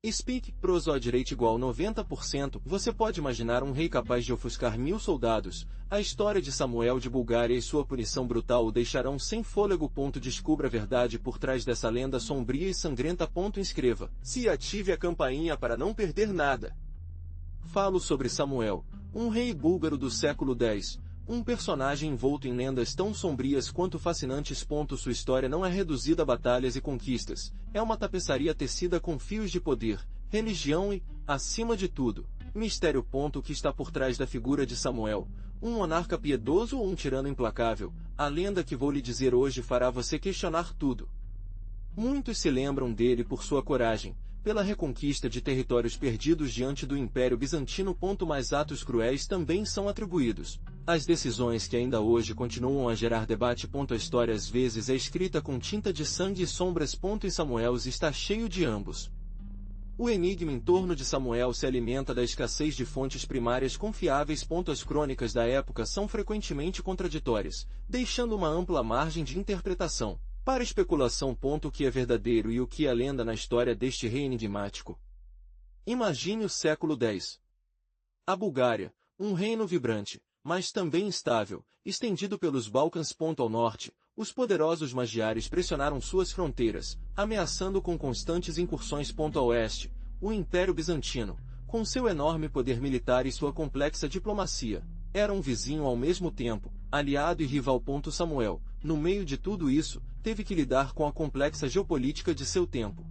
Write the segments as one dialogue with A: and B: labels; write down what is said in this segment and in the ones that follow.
A: Speak, prosode rate igual 90%. Você pode imaginar um rei capaz de ofuscar 1000 soldados. A história de Samuel de Bulgária e sua punição brutal o deixarão sem fôlego. Descubra a verdade por trás dessa lenda sombria e sangrenta. Inscreva-se e ative a campainha para não perder nada. Falo sobre Samuel, um rei búlgaro do século X. Um personagem envolto em lendas tão sombrias quanto fascinantes. Sua história não é reduzida a batalhas e conquistas, é uma tapeçaria tecida com fios de poder, religião e, acima de tudo, mistério. O que está por trás da figura de Samuel? Um monarca piedoso ou um tirano implacável? A lenda que vou lhe dizer hoje fará você questionar tudo. Muitos se lembram dele por sua coragem, pela reconquista de territórios perdidos diante do Império Bizantino. Mas atos cruéis também são atribuídos às decisões que ainda hoje continuam a gerar debate. A história às vezes é escrita com tinta de sangue e sombras. E Samuel está cheio de ambos. O enigma em torno de Samuel se alimenta da escassez de fontes primárias confiáveis. As crônicas da época são frequentemente contraditórias, deixando uma ampla margem de interpretação para especulação. O que é verdadeiro e o que é lenda na história deste rei enigmático? Imagine o século X. A Bulgária, um reino vibrante, mas também instável, estendido pelos Balcãs. Ao norte, os poderosos magiares pressionaram suas fronteiras, ameaçando com constantes incursões. Ao oeste, o Império Bizantino, com seu enorme poder militar e sua complexa diplomacia, era um vizinho ao mesmo tempo, aliado e rival. Samuel, no meio de tudo isso, teve que lidar com a complexa geopolítica de seu tempo.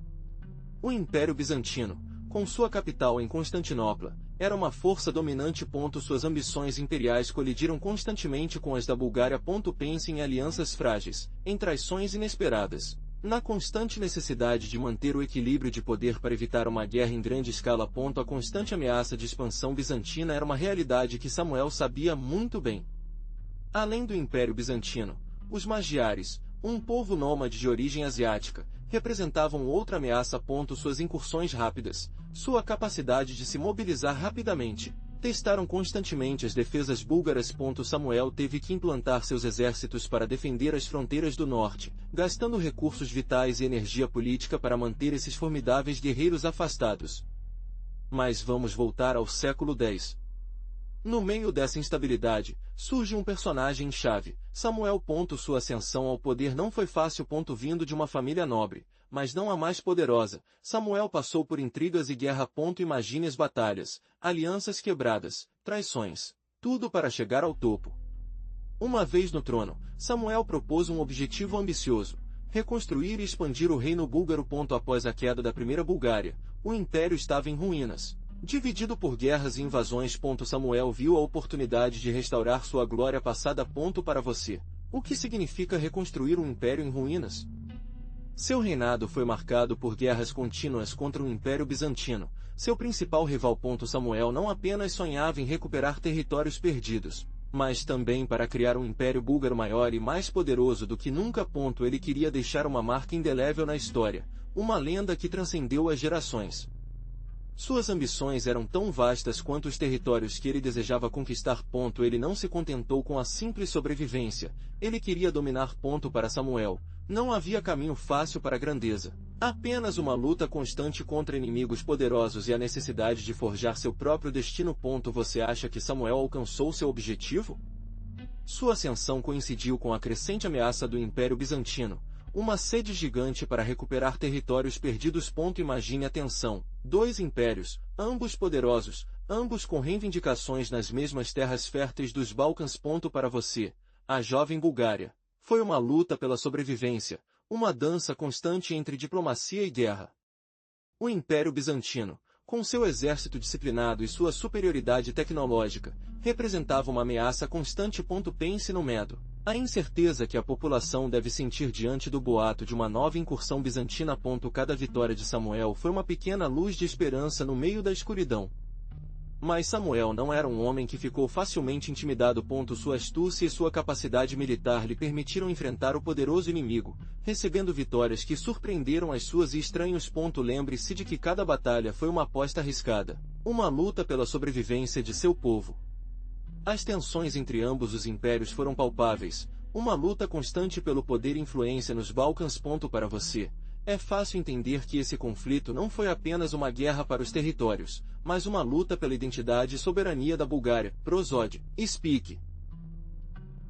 A: O Império Bizantino, com sua capital em Constantinopla, era uma força dominante. Suas ambições imperiais colidiram constantemente com as da Bulgária. Pense em alianças frágeis, em traições inesperadas, na constante necessidade de manter o equilíbrio de poder para evitar uma guerra em grande escala. A constante ameaça de expansão bizantina era uma realidade que Samuel sabia muito bem. Além do Império Bizantino, os magiares, um povo nômade de origem asiática, representavam outra ameaça. Suas incursões rápidas, sua capacidade de se mobilizar rapidamente, testaram constantemente as defesas búlgaras. Samuel teve que implantar seus exércitos para defender as fronteiras do norte, gastando recursos vitais e energia política para manter esses formidáveis guerreiros afastados. Mas vamos voltar ao século X. No meio dessa instabilidade, surge um personagem-chave, Samuel. Sua ascensão ao poder não foi fácil. Vindo de uma família nobre, mas não a mais poderosa, Samuel passou por intrigas e guerra. Imagine as batalhas, alianças quebradas, traições, tudo para chegar ao topo. Uma vez no trono, Samuel propôs um objetivo ambicioso: reconstruir e expandir o reino búlgaro. Após a queda da primeira Bulgária, o império estava em ruínas, dividido por guerras e invasões. Samuel viu a oportunidade de restaurar sua glória passada. Para você, o que significa reconstruir um império em ruínas? Seu reinado foi marcado por guerras contínuas contra o Império Bizantino, seu principal rival. Samuel não apenas sonhava em recuperar territórios perdidos, mas também para criar um império búlgaro maior e mais poderoso do que nunca. Ele queria deixar uma marca indelével na história, uma lenda que transcendeu as gerações. Suas ambições eram tão vastas quanto os territórios que ele desejava conquistar. Ele não se contentou com a simples sobrevivência, ele queria dominar. Para Samuel, não havia caminho fácil para a grandeza, apenas uma luta constante contra inimigos poderosos e a necessidade de forjar seu próprio destino. Você acha que Samuel alcançou seu objetivo? Sua ascensão coincidiu com a crescente ameaça do Império Bizantino, uma sede gigante para recuperar territórios perdidos. Imagine a tensão: dois impérios, ambos poderosos, ambos com reivindicações nas mesmas terras férteis dos Balcãs. Para você, a jovem Bulgária, foi uma luta pela sobrevivência, uma dança constante entre diplomacia e guerra. O Império Bizantino, com seu exército disciplinado e sua superioridade tecnológica, representava uma ameaça constante. Pense no medo, a incerteza que a população deve sentir diante do boato de uma nova incursão bizantina. Cada vitória de Samuel foi uma pequena luz de esperança no meio da escuridão. Mas Samuel não era um homem que ficou facilmente intimidado. Sua astúcia e sua capacidade militar lhe permitiram enfrentar o poderoso inimigo, recebendo vitórias que surpreenderam as suas e estranhos. Lembre-se de que cada batalha foi uma aposta arriscada, uma luta pela sobrevivência de seu povo. As tensões entre ambos os impérios foram palpáveis, uma luta constante pelo poder e influência nos Balcãs. Para você, É fácil entender que esse conflito não foi apenas uma guerra para os territórios, mas uma luta pela identidade e soberania da Bulgária. Prosode, Speak.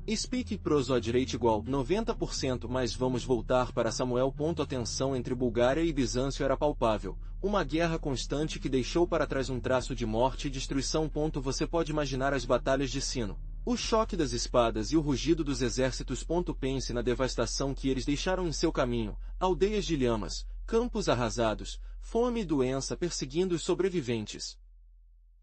A: Speak Prosode rate igual 90%, mas vamos voltar para Samuel. A tensão entre Bulgária e Bizâncio era palpável, uma guerra constante que deixou para trás um traço de morte e destruição. Você pode imaginar as batalhas de sino, o choque das espadas e o rugido dos exércitos. Pense na devastação que eles deixaram em seu caminho, aldeias de lhamas, campos arrasados, fome e doença perseguindo os sobreviventes.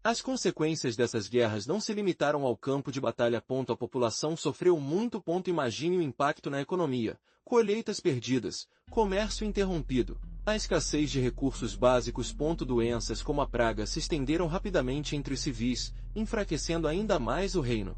A: As consequências dessas guerras não se limitaram ao campo de batalha. A população sofreu muito. Imagine o impacto na economia: colheitas perdidas, comércio interrompido, a escassez de recursos básicos. Doenças como a praga se estenderam rapidamente entre os civis, enfraquecendo ainda mais o reino.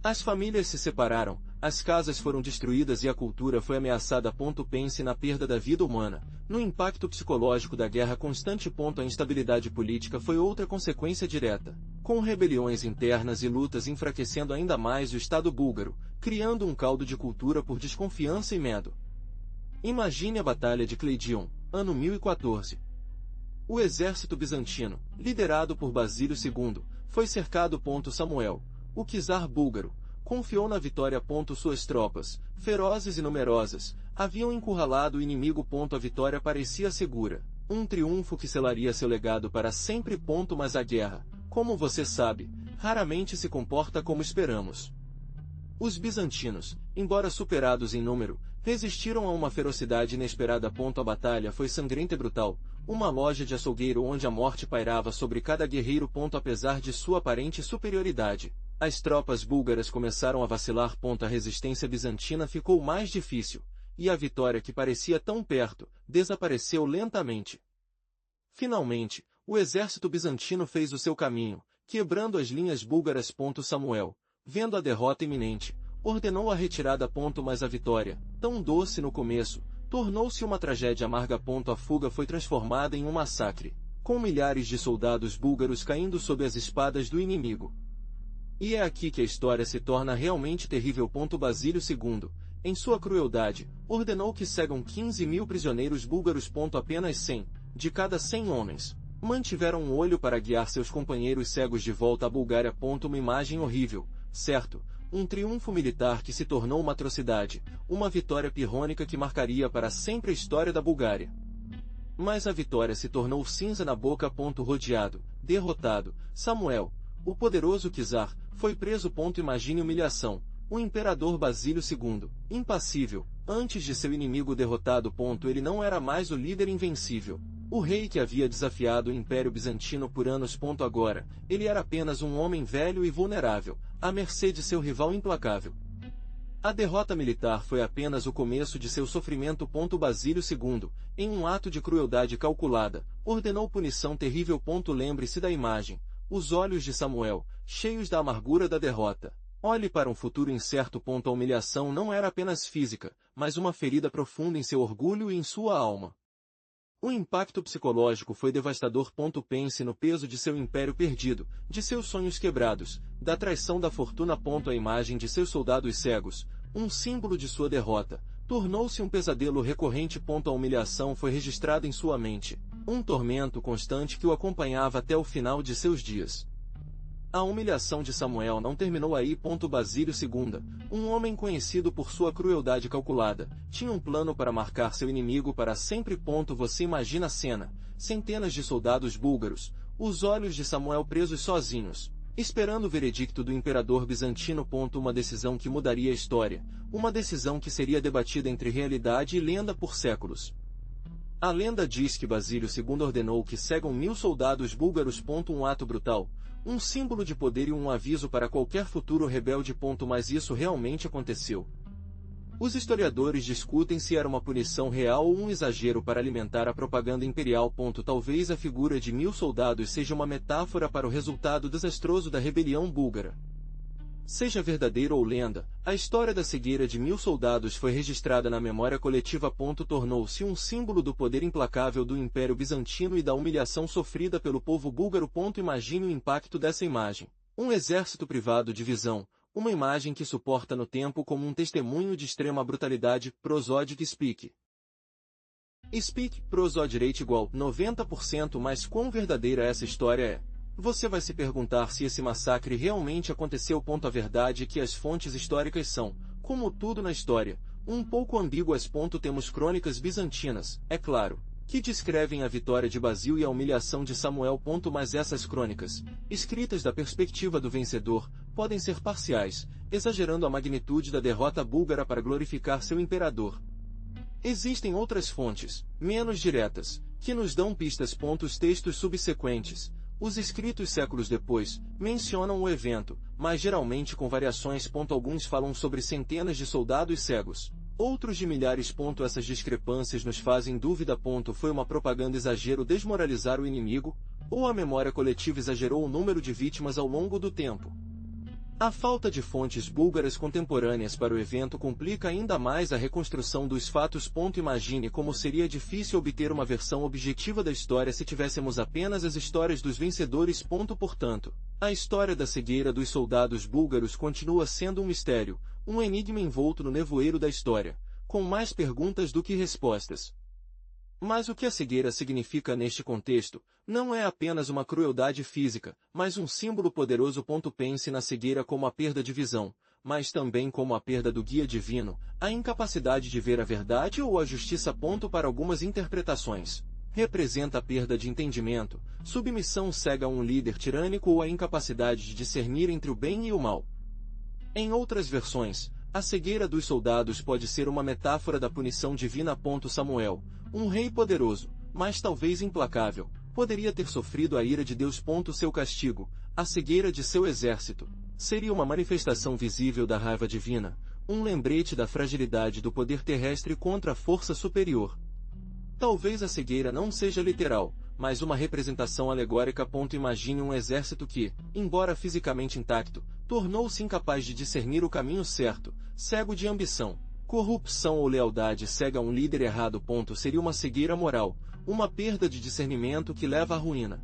A: As famílias se separaram, as casas foram destruídas e a cultura foi ameaçada. Pense na perda da vida humana, no impacto psicológico da guerra constante. A instabilidade política foi outra consequência direta, com rebeliões internas e lutas enfraquecendo ainda mais o Estado búlgaro, criando um caldo de cultura por desconfiança e medo. Imagine a Batalha de Kleidion, ano 1014. O exército bizantino, liderado por Basílio II, foi cercado. Samuel, o czar búlgaro, confiou na vitória. Suas tropas, ferozes e numerosas, haviam encurralado o inimigo. A vitória parecia segura, um triunfo que selaria seu legado para sempre. Mas a guerra, como você sabe, raramente se comporta como esperamos. Os bizantinos, embora superados em número, resistiram a uma ferocidade inesperada. A batalha foi sangrenta e brutal, uma loja de açougueiro onde a morte pairava sobre cada guerreiro. Apesar de sua aparente superioridade, as tropas búlgaras começaram a vacilar. A resistência bizantina ficou mais difícil, e a vitória que parecia tão perto, desapareceu lentamente. Finalmente, o exército bizantino fez o seu caminho, quebrando as linhas búlgaras. Samuel, vendo a derrota iminente, ordenou a retirada. Mas a vitória, tão doce no começo, tornou-se uma tragédia amarga. A fuga foi transformada em um massacre, com milhares de soldados búlgaros caindo sob as espadas do inimigo. E é aqui que a história se torna realmente terrível. Basílio II, em sua crueldade, ordenou que cegam 15.000 prisioneiros búlgaros. Apenas 100, de cada 100 homens, mantiveram um olho para guiar seus companheiros cegos de volta à Bulgária. Uma imagem horrível, certo? Um triunfo militar que se tornou uma atrocidade, uma vitória pirrônica que marcaria para sempre a história da Bulgária. Mas a vitória se tornou cinza na boca. Rodeado, derrotado, Samuel, o poderoso czar, foi preso. Imagine humilhação. O imperador Basílio II, impassível, antes de seu inimigo derrotado. Ele não era mais o líder invencível, o rei que havia desafiado o Império Bizantino por anos. Agora, ele era apenas um homem velho e vulnerável, à mercê de seu rival implacável. A derrota militar foi apenas o começo de seu sofrimento. Basílio II, em um ato de crueldade calculada, ordenou punição terrível. Lembre-se da imagem: os olhos de Samuel, cheios da amargura da derrota. Olhe para um futuro incerto. A humilhação não era apenas física, mas uma ferida profunda em seu orgulho e em sua alma. O impacto psicológico foi devastador. Pense no peso de seu império perdido, de seus sonhos quebrados, da traição da fortuna. A imagem de seus soldados cegos, um símbolo de sua derrota, tornou-se um pesadelo recorrente. A humilhação foi registrada em sua mente, um tormento constante que o acompanhava até o final de seus dias. A humilhação de Samuel não terminou aí. Basílio II, um homem conhecido por sua crueldade calculada, tinha um plano para marcar seu inimigo para sempre. Você imagina a cena: centenas de soldados búlgaros, os olhos de Samuel presos sozinhos, esperando o veredicto do imperador bizantino. Uma decisão que mudaria a história, uma decisão que seria debatida entre realidade e lenda por séculos. A lenda diz que Basílio II ordenou que cegam 1.000 soldados búlgaros. Um ato brutal, um símbolo de poder e um aviso para qualquer futuro rebelde. Mas isso realmente aconteceu? Os historiadores discutem se era uma punição real ou um exagero para alimentar a propaganda imperial. Talvez a figura de 1.000 soldados seja uma metáfora para o resultado desastroso da rebelião búlgara. Seja verdadeira ou lenda, a história da cegueira de 1.000 soldados foi registrada na memória coletiva. Tornou-se um símbolo do poder implacável do Império Bizantino e da humilhação sofrida pelo povo búlgaro. Imagine o impacto dessa imagem: um exército privado de visão, uma imagem que suporta no tempo como um testemunho de extrema brutalidade. Prosodic Speak. Speak, prosodireito igual 90%, mas quão verdadeira essa história é? Você vai se perguntar se esse massacre realmente aconteceu. A verdade é que as fontes históricas são, como tudo na história, um pouco ambíguas. Temos crônicas bizantinas, é claro, que descrevem a vitória de Basil e a humilhação de Samuel. Mas essas crônicas, escritas da perspectiva do vencedor, podem ser parciais, exagerando a magnitude da derrota búlgara para glorificar seu imperador. Existem outras fontes, menos diretas, que nos dão pistas. Os textos subsequentes, os escritos séculos depois, mencionam o evento, mas geralmente com variações. Alguns falam sobre centenas de soldados cegos, outros de milhares. Essas discrepâncias nos fazem dúvida. Foi uma propaganda exagero desmoralizar o inimigo, ou a memória coletiva exagerou o número de vítimas ao longo do tempo? A falta de fontes búlgaras contemporâneas para o evento complica ainda mais a reconstrução dos fatos. Imagine como seria difícil obter uma versão objetiva da história se tivéssemos apenas as histórias dos vencedores. Portanto, a história da cegueira dos soldados búlgaros continua sendo um mistério, um enigma envolto no nevoeiro da história, com mais perguntas do que respostas. Mas o que a cegueira significa neste contexto, não é apenas uma crueldade física, mas um símbolo poderoso. Pense na cegueira como a perda de visão, mas também como a perda do guia divino, a incapacidade de ver a verdade ou a justiça. Para algumas interpretações, representa a perda de entendimento, submissão cega a um líder tirânico ou a incapacidade de discernir entre o bem e o mal. Em outras versões, a cegueira dos soldados pode ser uma metáfora da punição divina. Samuel, um rei poderoso, mas talvez implacável, poderia ter sofrido a ira de Deus. Seu castigo, a cegueira de seu exército, seria uma manifestação visível da raiva divina, um lembrete da fragilidade do poder terrestre contra a força superior. Talvez a cegueira não seja literal, mas uma representação alegórica. Imagine um exército que, embora fisicamente intacto, tornou-se incapaz de discernir o caminho certo, cego de ambição, corrupção ou lealdade cega a um líder errado. Seria uma cegueira moral, uma perda de discernimento que leva à ruína.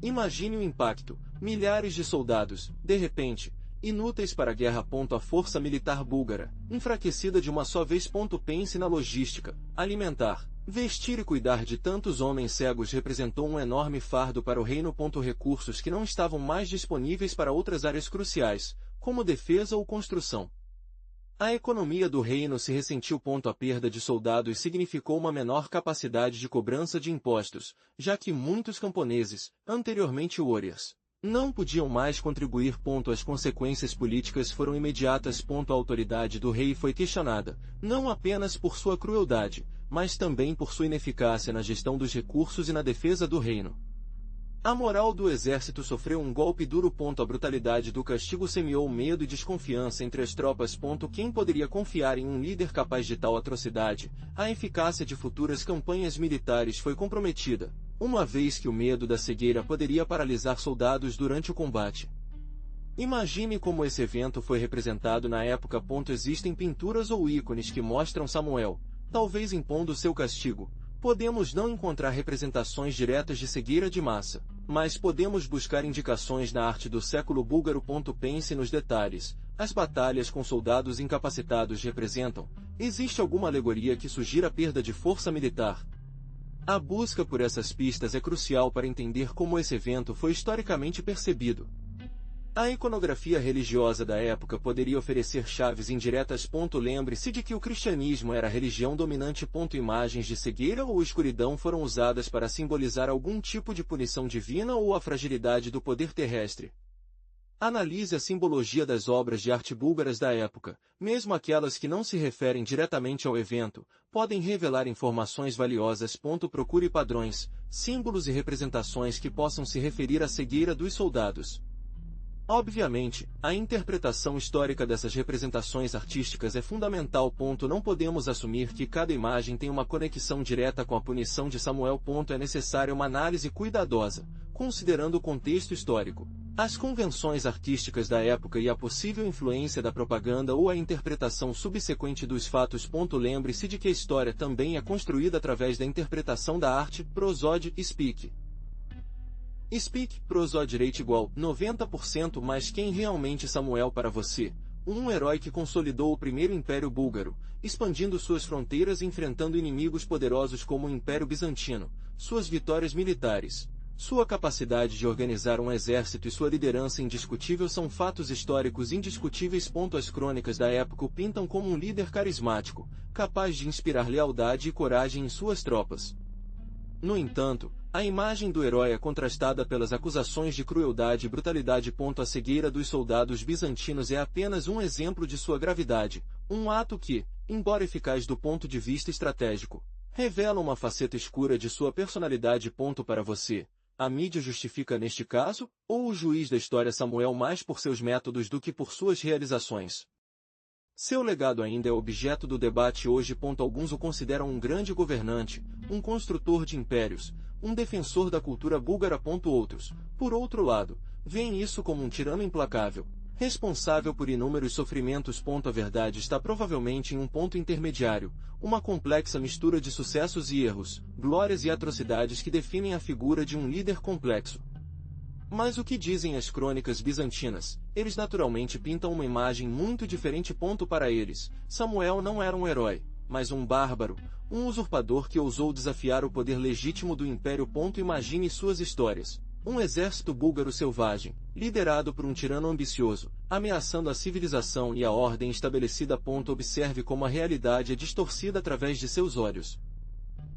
A: Imagine o impacto: milhares de soldados, de repente, inúteis para a guerra. A força militar búlgara, enfraquecida de uma só vez. Pense na logística: alimentar, vestir e cuidar de tantos homens cegos representou um enorme fardo para o reino. Recursos que não estavam mais disponíveis para outras áreas cruciais, como defesa ou construção. A economia do reino se ressentiu. A perda de soldados significou uma menor capacidade de cobrança de impostos, já que muitos camponeses, anteriormente warriors, não podiam mais contribuir. As consequências políticas foram imediatas. A autoridade do rei foi questionada, não apenas por sua crueldade, mas também por sua ineficácia na gestão dos recursos e na defesa do reino. A moral do exército sofreu um golpe duro. A brutalidade do castigo semeou medo e desconfiança entre as tropas. Quem poderia confiar em um líder capaz de tal atrocidade? A eficácia de futuras campanhas militares foi comprometida, uma vez que o medo da cegueira poderia paralisar soldados durante o combate. Imagine como esse evento foi representado na época. Existem pinturas ou ícones que mostram Samuel, talvez impondo seu castigo. Podemos não encontrar representações diretas de cegueira de massa, mas podemos buscar indicações na arte do século búlgaro. Pense nos detalhes: as batalhas com soldados incapacitados representam. Existe alguma alegoria que sugira a perda de força militar? A busca por essas pistas é crucial para entender como esse evento foi historicamente percebido. A iconografia religiosa da época poderia oferecer chaves indiretas. Lembre-se de que o cristianismo era a religião dominante. Imagens de cegueira ou escuridão foram usadas para simbolizar algum tipo de punição divina ou a fragilidade do poder terrestre. Analise a simbologia das obras de arte búlgaras da época, mesmo aquelas que não se referem diretamente ao evento, podem revelar informações valiosas. Procure padrões, símbolos e representações que possam se referir à cegueira dos soldados. Obviamente, a interpretação histórica dessas representações artísticas é fundamental. Não podemos assumir que cada imagem tem uma conexão direta com a punição de Samuel. É necessária uma análise cuidadosa, considerando o contexto histórico, as convenções artísticas da época e a possível influência da propaganda ou a interpretação subsequente dos fatos. Lembre-se de que a história também é construída através da interpretação da arte. Prosode, Speak. Speak, prosodireito igual 90%, mas quem realmente Samuel para você? um herói que consolidou o primeiro Império Búlgaro, expandindo suas fronteiras e enfrentando inimigos poderosos como o Império Bizantino. Suas vitórias militares, sua capacidade de organizar um exército e sua liderança indiscutível são fatos históricos indiscutíveis. As crônicas da época o pintam como um líder carismático, capaz de inspirar lealdade e coragem em suas tropas. No entanto, a imagem do herói é contrastada pelas acusações de crueldade e brutalidade. A cegueira dos soldados bizantinos é apenas um exemplo de sua gravidade, um ato que, embora eficaz do ponto de vista estratégico, revela uma faceta escura de sua personalidade. Para você, a mídia justifica neste caso, ou o juiz da história Samuel mais por seus métodos do que por suas realizações? Seu legado ainda é objeto do debate hoje. Alguns o consideram um grande governante, um construtor de impérios, um defensor da cultura búlgara. Outros, por outro lado, veem isso como um tirano implacável, responsável por inúmeros sofrimentos. A verdade está provavelmente em um ponto intermediário, uma complexa mistura de sucessos e erros, glórias e atrocidades que definem a figura de um líder complexo. Mas o que dizem as crônicas bizantinas? Eles naturalmente pintam uma imagem muito diferente. Para eles, Samuel não era um herói, mas um bárbaro, um usurpador que ousou desafiar o poder legítimo do império. Imagine suas histórias. Um exército búlgaro selvagem, liderado por um tirano ambicioso, ameaçando a civilização e a ordem estabelecida. Observe como a realidade é distorcida através de seus olhos.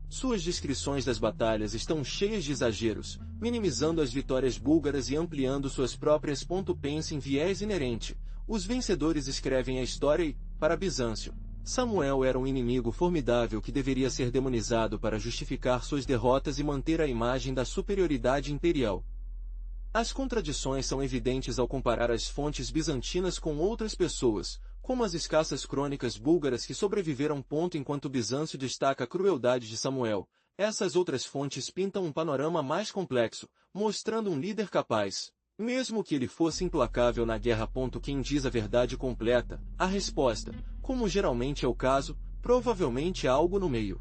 A: Suas descrições das batalhas estão cheias de exageros, minimizando as vitórias búlgaras e ampliando suas próprias. Pense em viés inerente. Os vencedores escrevem a história e, para Bizâncio, Samuel era um inimigo formidável que deveria ser demonizado para justificar suas derrotas e manter a imagem da superioridade imperial. As contradições são evidentes ao comparar as fontes bizantinas com outras pessoas, como as escassas crônicas búlgaras que sobreviveram. Enquanto Bizâncio destaca a crueldade de Samuel, essas outras fontes pintam um panorama mais complexo, mostrando um líder capaz, mesmo que ele fosse implacável na guerra. Quem diz a verdade completa? A resposta, como geralmente é o caso, provavelmente há algo no meio.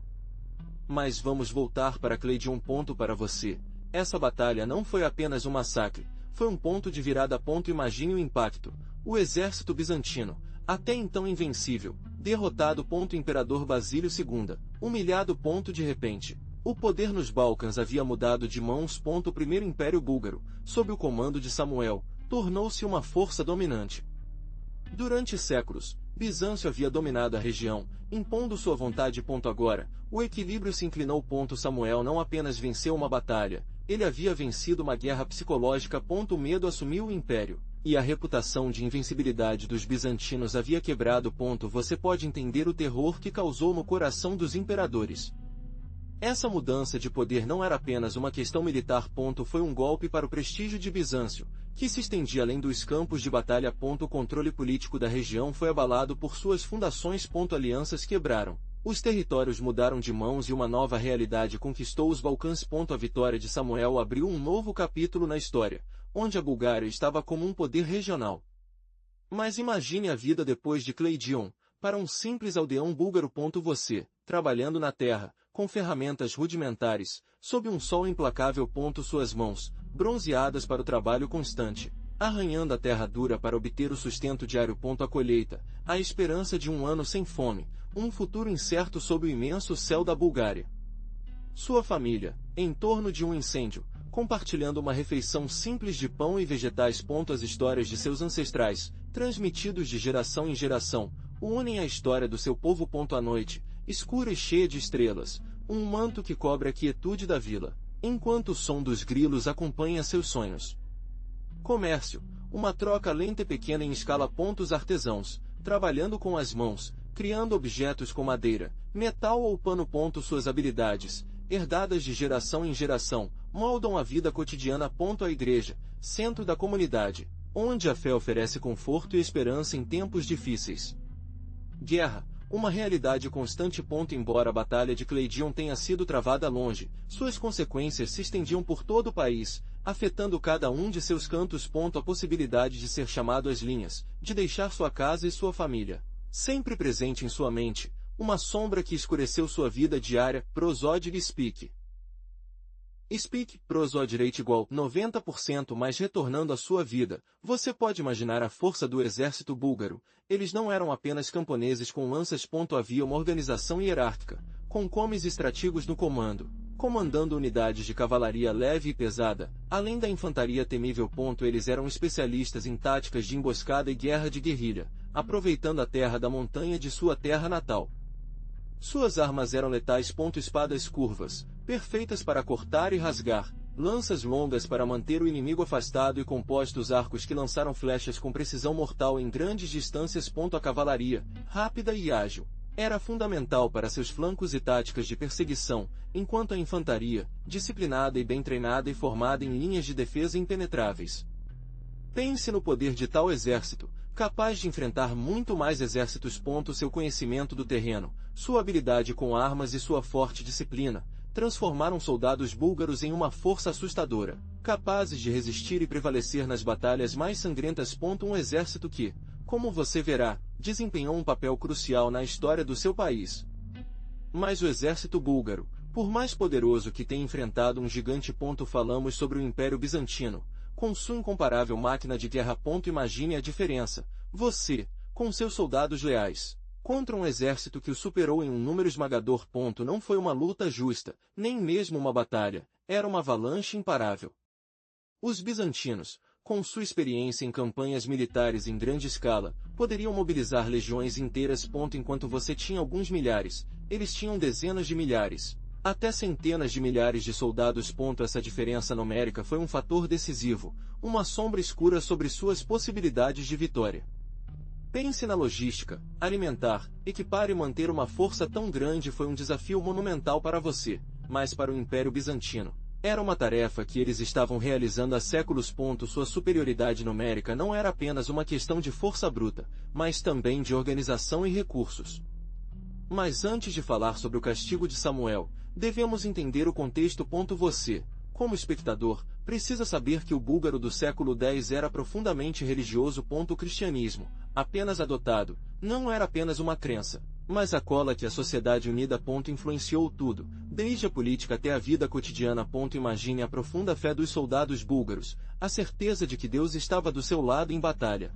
A: Mas vamos voltar para Cleidion. Para você, essa batalha não foi apenas um massacre, foi um ponto de virada. Imagine o impacto. O exército bizantino, até então invencível, derrotado. Imperador Basílio II, humilhado. De repente, o poder nos Balcãs havia mudado de mãos. O primeiro Império Búlgaro, sob o comando de Samuel, tornou-se uma força dominante. Durante séculos, Bizâncio havia dominado a região, impondo sua vontade. Agora, o equilíbrio se inclinou. Samuel não apenas venceu uma batalha, ele havia vencido uma guerra psicológica. O medo assumiu o império, e a reputação de invencibilidade dos bizantinos havia quebrado. Você pode entender o terror que causou no coração dos imperadores. Essa mudança de poder não era apenas uma questão militar. Foi um golpe para o prestígio de Bizâncio, que se estendia além dos campos de batalha. O controle político da região foi abalado por suas fundações. Alianças quebraram. Os territórios mudaram de mãos e uma nova realidade conquistou os Balcãs. A vitória de Samuel abriu um novo capítulo na história, onde a Bulgária estava como um poder regional. Mas imagine a vida depois de Cleidion, para um simples aldeão búlgaro. Você, trabalhando na terra, com ferramentas rudimentares, sob um sol implacável. Suas mãos, bronzeadas para o trabalho constante, arranhando a terra dura para obter o sustento diário. A colheita, a esperança de um ano sem fome, um futuro incerto sob o imenso céu da Bulgária. Sua família, em torno de um incêndio, compartilhando uma refeição simples de pão e vegetais. As histórias de seus ancestrais, transmitidos de geração em geração, unem a história do seu povo. À noite, escura e cheia de estrelas, um manto que cobre a quietude da vila, enquanto o som dos grilos acompanha seus sonhos. Comércio, uma troca lenta e pequena em escala. Os artesãos, trabalhando com as mãos, criando objetos com madeira, metal ou pano. Suas habilidades, herdadas de geração em geração, moldam a vida cotidiana. A igreja, centro da comunidade, onde a fé oferece conforto e esperança em tempos difíceis. Guerra, uma realidade constante. Embora a batalha de Cleidion tenha sido travada longe, suas consequências se estendiam por todo o país, afetando cada um de seus cantos. A possibilidade de ser chamado às linhas, de deixar sua casa e sua família, sempre presente em sua mente, uma sombra que escureceu sua vida diária. Prosódigo Speak. Speak, prosodireito igual 90% mais retornando à sua vida. Você pode imaginar a força do exército búlgaro. Eles não eram apenas camponeses com lanças. Havia uma organização hierárquica, com comes estrategos no comando, comandando unidades de cavalaria leve e pesada, além da infantaria temível. Eles eram especialistas em táticas de emboscada e guerra de guerrilha, aproveitando a terra da montanha de sua terra natal. Suas armas eram letais. Espadas curvas, perfeitas para cortar e rasgar, lanças longas para manter o inimigo afastado e compostos arcos que lançaram flechas com precisão mortal em grandes distâncias. A cavalaria, rápida e ágil, era fundamental para seus flancos e táticas de perseguição, enquanto a infantaria, disciplinada e bem treinada e formada em linhas de defesa impenetráveis. Pense no poder de tal exército, capaz de enfrentar muito mais exércitos. Seu conhecimento do terreno, sua habilidade com armas e sua forte disciplina transformaram soldados búlgaros em uma força assustadora, capazes de resistir e prevalecer nas batalhas mais sangrentas. Um exército que, como você verá, desempenhou um papel crucial na história do seu país. Mas o exército búlgaro, por mais poderoso que tenha enfrentado um gigante. Falamos sobre o Império Bizantino, com sua incomparável máquina de guerra. Imagine a diferença, você, com seus soldados leais, contra um exército que o superou em um número esmagador. Não foi uma luta justa, nem mesmo uma batalha, era uma avalanche imparável. Os bizantinos, com sua experiência em campanhas militares em grande escala, poderiam mobilizar legiões inteiras. Enquanto você tinha alguns milhares, eles tinham dezenas de milhares, até centenas de milhares de soldados. Essa diferença numérica foi um fator decisivo, uma sombra escura sobre suas possibilidades de vitória. Pense na logística, alimentar, equipar e manter uma força tão grande foi um desafio monumental para você, mas para o Império Bizantino era uma tarefa que eles estavam realizando há séculos. Sua superioridade numérica não era apenas uma questão de força bruta, mas também de organização e recursos. Mas antes de falar sobre o castigo de Samuel, devemos entender o contexto. Você, como espectador, precisa saber que o búlgaro do século X era profundamente religioso. O cristianismo, apenas adotado, não era apenas uma crença, mas a cola que a sociedade unida. Influenciou tudo, desde a política até a vida cotidiana. Imagine a profunda fé dos soldados búlgaros, a certeza de que Deus estava do seu lado em batalha.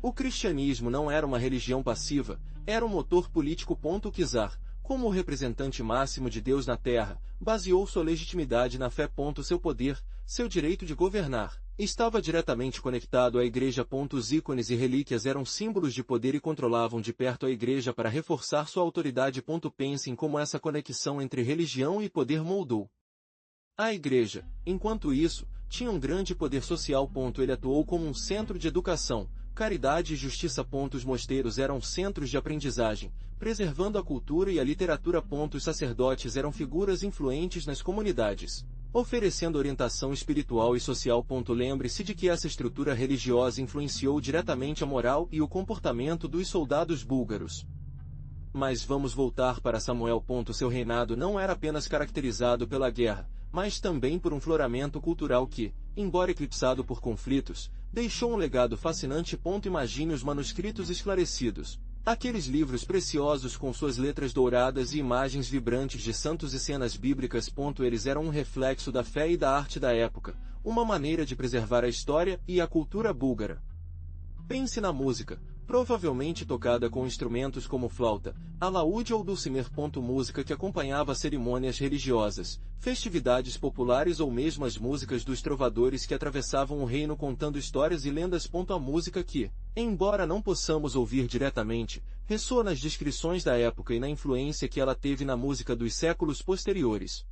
A: O cristianismo não era uma religião passiva, era um motor político. O czar, como o representante máximo de Deus na terra, baseou sua legitimidade na fé. Seu poder, seu direito de governar, estava diretamente conectado à igreja. Os ícones e relíquias eram símbolos de poder e controlavam de perto a igreja para reforçar sua autoridade. Pense em como essa conexão entre religião e poder moldou a igreja. Enquanto isso, tinha um grande poder social. Ele atuou como um centro de educação, caridade e justiça. Os mosteiros eram centros de aprendizagem, preservando a cultura e a literatura. Os sacerdotes eram figuras influentes nas comunidades, oferecendo orientação espiritual e social. Lembre-se de que essa estrutura religiosa influenciou diretamente a moral e o comportamento dos soldados búlgaros. Mas vamos voltar para Samuel. Seu reinado não era apenas caracterizado pela guerra, mas também por um floramento cultural que, embora eclipsado por conflitos, deixou um legado fascinante. Imagine os manuscritos esclarecidos, aqueles livros preciosos com suas letras douradas e imagens vibrantes de santos e cenas bíblicas. Eles eram um reflexo da fé e da arte da época, uma maneira de preservar a história e a cultura búlgara. Pense na música, provavelmente tocada com instrumentos como flauta, alaúde ou dulcimer. Música que acompanhava cerimônias religiosas, festividades populares ou mesmo as músicas dos trovadores que atravessavam o reino contando histórias e lendas. A música que, embora não possamos ouvir diretamente, ressoa nas descrições da época e na influência que ela teve na música dos séculos posteriores.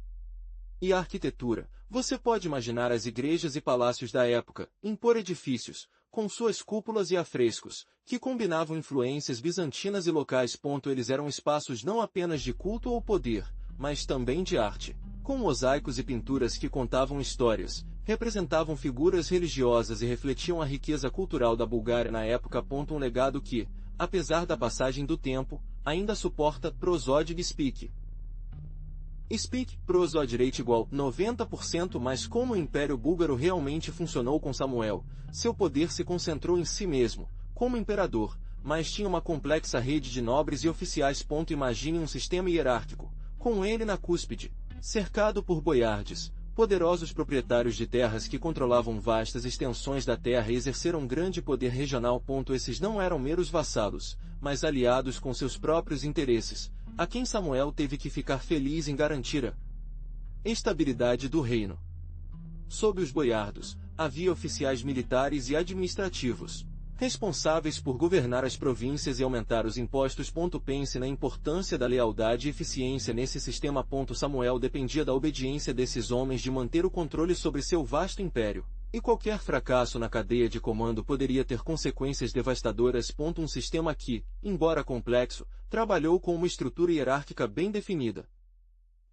A: E a arquitetura, você pode imaginar as igrejas e palácios da época, impor edifícios, com suas cúpulas e afrescos, que combinavam influências bizantinas e locais. Eles eram espaços não apenas de culto ou poder, mas também de arte, com mosaicos e pinturas que contavam histórias, representavam figuras religiosas e refletiam a riqueza cultural da Bulgária na época. Um legado que, apesar da passagem do tempo, ainda suporta. Prosódigo Speak. Speak, prosodireito igual 90%. Mas como o Império Búlgaro realmente funcionou com Samuel, seu poder se concentrou em si mesmo, como imperador, mas tinha uma complexa rede de nobres e oficiais. Imagine um sistema hierárquico, com ele na cúspide, cercado por boiardes, Poderosos proprietários de terras que controlavam vastas extensões da terra e exerceram grande poder regional. Esses não eram meros vassalos, mas aliados com seus próprios interesses, a quem Samuel teve que ficar feliz em garantir a estabilidade do reino. Sob os boiardos, havia oficiais militares e administrativos, responsáveis por governar as províncias e aumentar os impostos. Pense na importância da lealdade e eficiência nesse sistema. Samuel dependia da obediência desses homens de manter o controle sobre seu vasto império, e qualquer fracasso na cadeia de comando poderia ter consequências devastadoras. Um sistema que, embora complexo, trabalhou com uma estrutura hierárquica bem definida.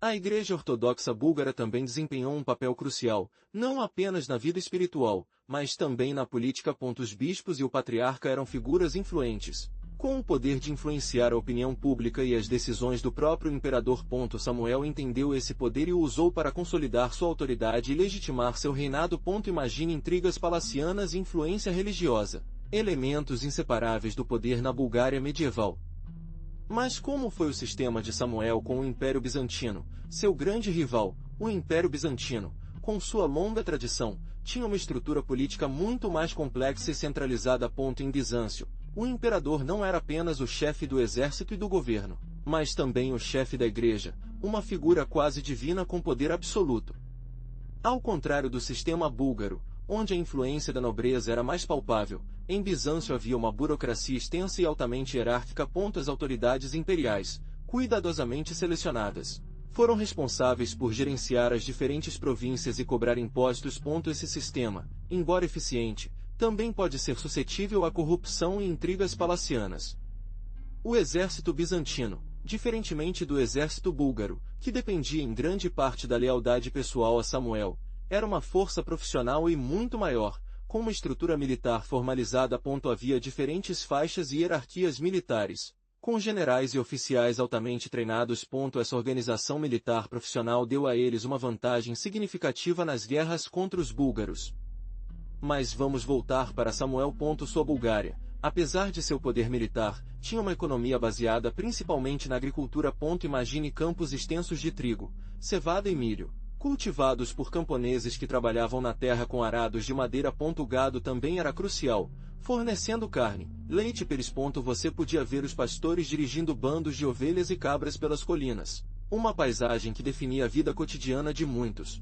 A: A Igreja Ortodoxa Búlgara também desempenhou um papel crucial, não apenas na vida espiritual, mas também na política. Os bispos e o patriarca eram figuras influentes, com o poder de influenciar a opinião pública e as decisões do próprio imperador. Samuel entendeu esse poder e o usou para consolidar sua autoridade e legitimar seu reinado. Imagine intrigas palacianas e influência religiosa, elementos inseparáveis do poder na Bulgária medieval. Mas como foi o sistema de Samuel com o Império Bizantino, seu grande rival? O Império Bizantino, com sua longa tradição, tinha uma estrutura política muito mais complexa e centralizada. Em Bizâncio, o imperador não era apenas o chefe do exército e do governo, mas também o chefe da igreja, uma figura quase divina com poder absoluto. Ao contrário do sistema búlgaro, onde a influência da nobreza era mais palpável, em Bizâncio havia uma burocracia extensa e altamente hierárquica. As autoridades imperiais, cuidadosamente selecionadas, foram responsáveis por gerenciar as diferentes províncias e cobrar impostos. Esse sistema, embora eficiente, também pode ser suscetível à corrupção e intrigas palacianas. O exército bizantino, diferentemente do exército búlgaro, que dependia em grande parte da lealdade pessoal a Samuel, era uma força profissional e muito maior, com uma estrutura militar formalizada. Havia diferentes faixas e hierarquias militares, com generais e oficiais altamente treinados. Essa organização militar profissional deu a eles uma vantagem significativa nas guerras contra os búlgaros. Mas vamos voltar para Samuel. Sua Bulgária, apesar de seu poder militar, tinha uma economia baseada principalmente na agricultura. Imagine campos extensos de trigo, cevada e milho, cultivados por camponeses que trabalhavam na terra com arados de madeira. O gado também era crucial, fornecendo carne, leite e peles. Você podia ver os pastores dirigindo bandos de ovelhas e cabras pelas colinas, uma paisagem que definia a vida cotidiana de muitos.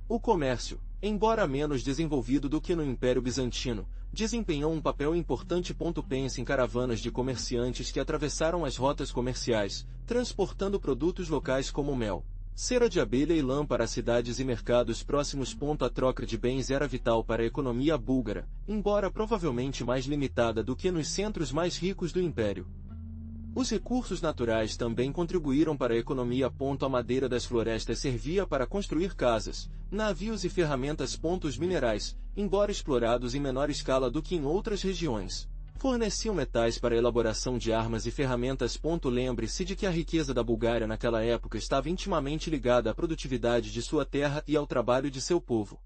A: O comércio, embora menos desenvolvido do que no Império Bizantino, desempenhou um papel importante. Pense em caravanas de comerciantes que atravessaram as rotas comerciais, transportando produtos locais como mel, cera de abelha e lã para cidades e mercados próximos. A troca de bens era vital para a economia búlgara, embora provavelmente mais limitada do que nos centros mais ricos do império. Os recursos naturais também contribuíram para a economia. A madeira das florestas servia para construir casas, navios e ferramentas. Os minerais, embora explorados em menor escala do que em outras regiões, forneciam metais para a elaboração de armas e ferramentas. Lembre-se de que a riqueza da Bulgária naquela época estava intimamente ligada à produtividade de sua terra e ao trabalho de seu povo.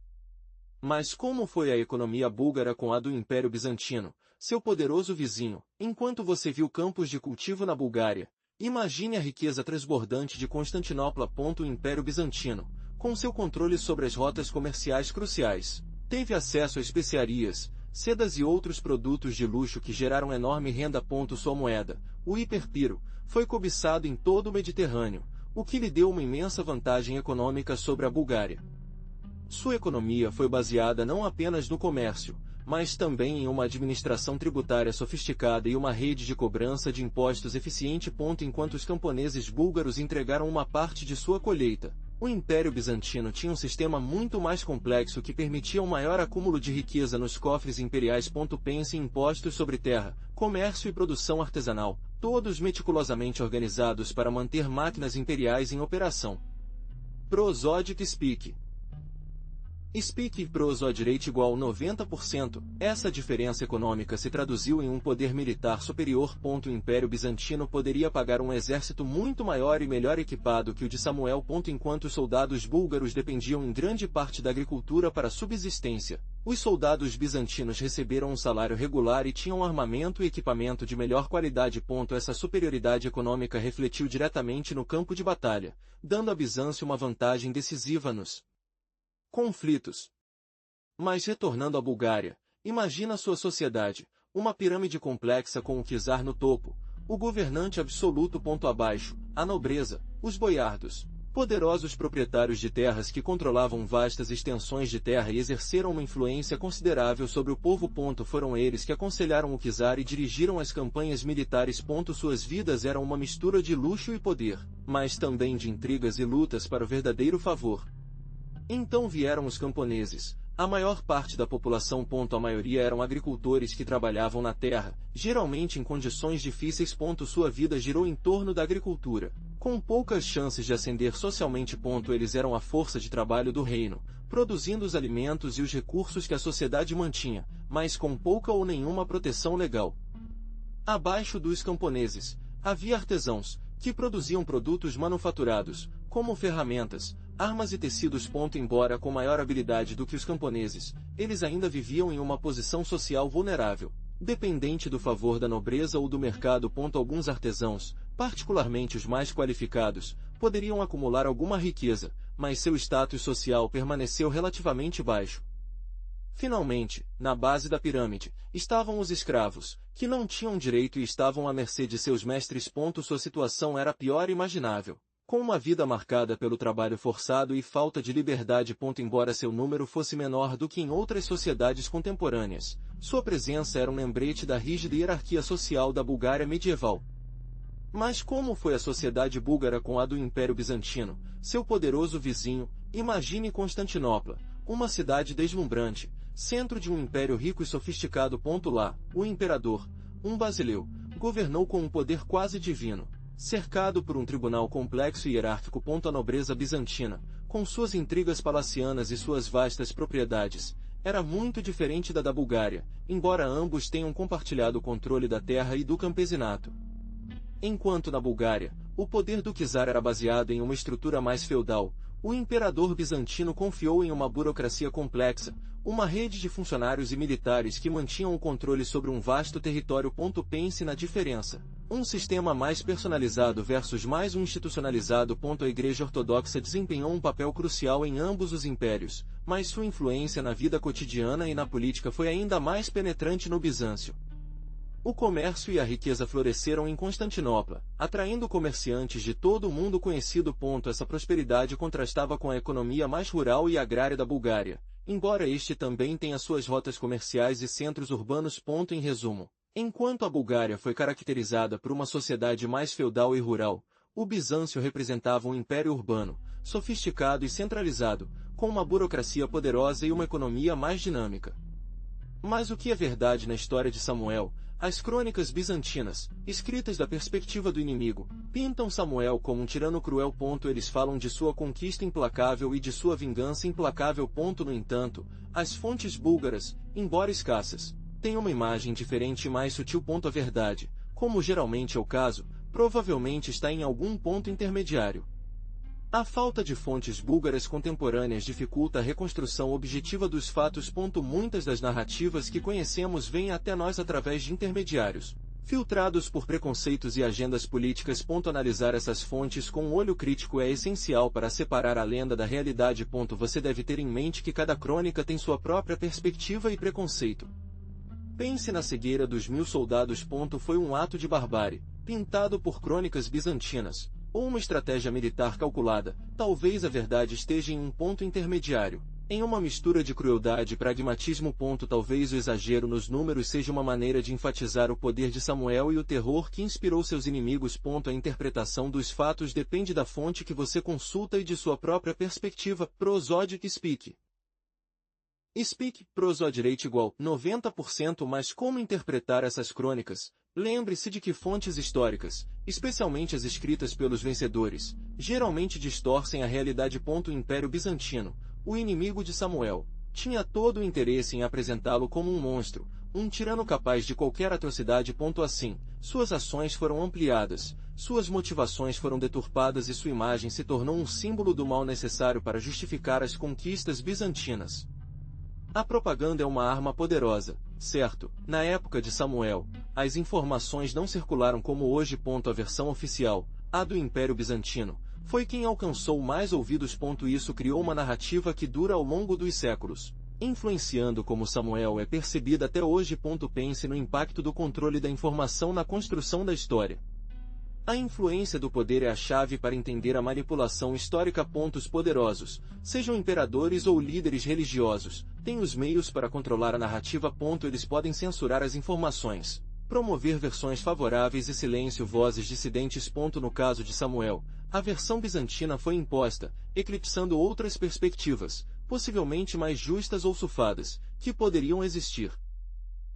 A: Mas como foi a economia búlgara com a do Império Bizantino, seu poderoso vizinho, enquanto você viu campos de cultivo na Bulgária? Imagine a riqueza transbordante de Constantinopla. O Império Bizantino, com seu controle sobre as rotas comerciais cruciais, teve acesso a especiarias, sedas e outros produtos de luxo que geraram enorme renda. Sua moeda, o hiperpiro, foi cobiçado em todo o Mediterrâneo, o que lhe deu uma imensa vantagem econômica sobre a Bulgária. Sua economia foi baseada não apenas no comércio, mas também em uma administração tributária sofisticada e uma rede de cobrança de impostos eficiente. Enquanto os camponeses búlgaros entregaram uma parte de sua colheita, o Império Bizantino tinha um sistema muito mais complexo que permitia um maior acúmulo de riqueza nos cofres imperiais. Pense em impostos sobre terra, comércio e produção artesanal, todos meticulosamente organizados para manter máquinas imperiais em operação. Prosodic Speak. Speak e Prosodic igual 90%. Essa diferença econômica se traduziu em um poder militar superior. O Império Bizantino poderia pagar um exército muito maior e melhor equipado que o de Samuel. Enquanto os soldados búlgaros dependiam em grande parte da agricultura para subsistência, os soldados bizantinos receberam um salário regular e tinham armamento e equipamento de melhor qualidade. Essa superioridade econômica refletiu diretamente no campo de batalha, dando a Bizâncio uma vantagem decisiva nos Conflitos. Mas retornando à Bulgária, imagina sua sociedade, uma pirâmide complexa com o czar no topo, o governante absoluto ponto abaixo, a nobreza, os boiardos, poderosos proprietários de terras que controlavam vastas extensões de terra e exerceram uma influência considerável sobre o povo. Foram eles que aconselharam o czar e dirigiram as campanhas militares. Suas vidas eram uma mistura de luxo e poder, mas também de intrigas e lutas para o verdadeiro favor. Então vieram os camponeses. A maior parte da população. A maioria eram agricultores que trabalhavam na terra, geralmente em condições difíceis. Sua vida girou em torno da agricultura. Com poucas chances de ascender socialmente. Eles eram a força de trabalho do reino, produzindo os alimentos e os recursos que a sociedade mantinha, mas com pouca ou nenhuma proteção legal. Abaixo dos camponeses, havia artesãos, que produziam produtos manufaturados, como ferramentas, armas e tecidos. Embora com maior habilidade do que os camponeses, eles ainda viviam em uma posição social vulnerável, dependente do favor da nobreza ou do mercado. Alguns artesãos, particularmente os mais qualificados, poderiam acumular alguma riqueza, mas seu status social permaneceu relativamente baixo. Finalmente, na base da pirâmide, estavam os escravos, que não tinham direito e estavam à mercê de seus mestres. Sua situação era a pior imaginável, com uma vida marcada pelo trabalho forçado e falta de liberdade. Embora seu número fosse menor do que em outras sociedades contemporâneas, sua presença era um lembrete da rígida hierarquia social da Bulgária medieval. Mas como foi a sociedade búlgara com a do Império Bizantino, seu poderoso vizinho? Imagine Constantinopla, uma cidade deslumbrante, centro de um império rico e sofisticado. Lá, o imperador, um basileu, governou com um poder quase divino, cercado por um tribunal complexo e hierárquico. A nobreza bizantina, com suas intrigas palacianas e suas vastas propriedades, era muito diferente da Bulgária, embora ambos tenham compartilhado o controle da terra e do campesinato. Enquanto na Bulgária, o poder do czar era baseado em uma estrutura mais feudal, o imperador bizantino confiou em uma burocracia complexa, uma rede de funcionários e militares que mantinham o controle sobre um vasto território. Pense na diferença. Um sistema mais personalizado versus mais um institucionalizado. A Igreja Ortodoxa desempenhou um papel crucial em ambos os impérios, mas sua influência na vida cotidiana e na política foi ainda mais penetrante no Bizâncio. O comércio e a riqueza floresceram em Constantinopla, atraindo comerciantes de todo o mundo conhecido. Essa prosperidade contrastava com a economia mais rural e agrária da Bulgária, embora este também tenha suas rotas comerciais e centros urbanos. Em resumo, enquanto a Bulgária foi caracterizada por uma sociedade mais feudal e rural, o Bizâncio representava um império urbano, sofisticado e centralizado, com uma burocracia poderosa e uma economia mais dinâmica. Mas o que é verdade na história de Samuel? As crônicas bizantinas, escritas da perspectiva do inimigo, pintam Samuel como um tirano cruel. Eles falam de sua conquista implacável e de sua vingança implacável. No entanto, as fontes búlgaras, embora escassas, têm uma imagem diferente e mais sutil. A verdade, como geralmente é o caso, provavelmente está em algum ponto intermediário. A falta de fontes búlgaras contemporâneas dificulta a reconstrução objetiva dos fatos. Muitas das narrativas que conhecemos vêm até nós através de intermediários, filtrados por preconceitos e agendas políticas. Analisar essas fontes com um olho crítico é essencial para separar a lenda da realidade. Você deve ter em mente que cada crônica tem sua própria perspectiva e preconceito. Pense na cegueira dos 1000 soldados. Foi um ato de barbárie, pintado por crônicas bizantinas, ou uma estratégia militar calculada? Talvez a verdade esteja em um ponto intermediário, em uma mistura de crueldade e pragmatismo. Talvez o exagero nos números seja uma maneira de enfatizar o poder de Samuel e o terror que inspirou seus inimigos. A interpretação dos fatos depende da fonte que você consulta e de sua própria perspectiva. Prosodic Speak. Speak, prosodrate igual 90%. Mas como interpretar essas crônicas? Lembre-se de que fontes históricas, especialmente as escritas pelos vencedores, geralmente distorcem a realidade. O Império Bizantino, o inimigo de Samuel, tinha todo o interesse em apresentá-lo como um monstro, um tirano capaz de qualquer atrocidade. Assim, suas ações foram ampliadas, suas motivações foram deturpadas e sua imagem se tornou um símbolo do mal necessário para justificar as conquistas bizantinas. A propaganda é uma arma poderosa, certo? Na época de Samuel, as informações não circularam como hoje. A versão oficial, a do Império Bizantino, Foi quem alcançou mais ouvidos. Isso criou uma narrativa que dura ao longo dos séculos, influenciando como Samuel é percebido até hoje. Pense no impacto do controle da informação na construção da história. A influência do poder é a chave para entender a manipulação histórica. Os poderosos, sejam imperadores ou líderes religiosos, têm os meios para controlar a narrativa. Eles podem censurar as informações, promover versões favoráveis e silêncio vozes dissidentes. No caso de Samuel, a versão bizantina foi imposta, eclipsando outras perspectivas, possivelmente mais justas ou sufadas, que poderiam existir.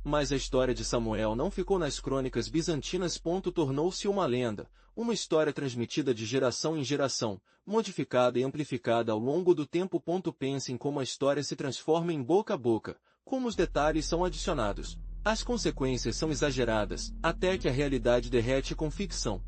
A: Mas a história de Samuel não ficou nas crônicas bizantinas. Tornou-se uma lenda, uma história transmitida de geração em geração, modificada e amplificada ao longo do tempo. Pense em como a história se transforma em boca a boca, como os detalhes são adicionados, as consequências são exageradas, até que a realidade derrete com ficção.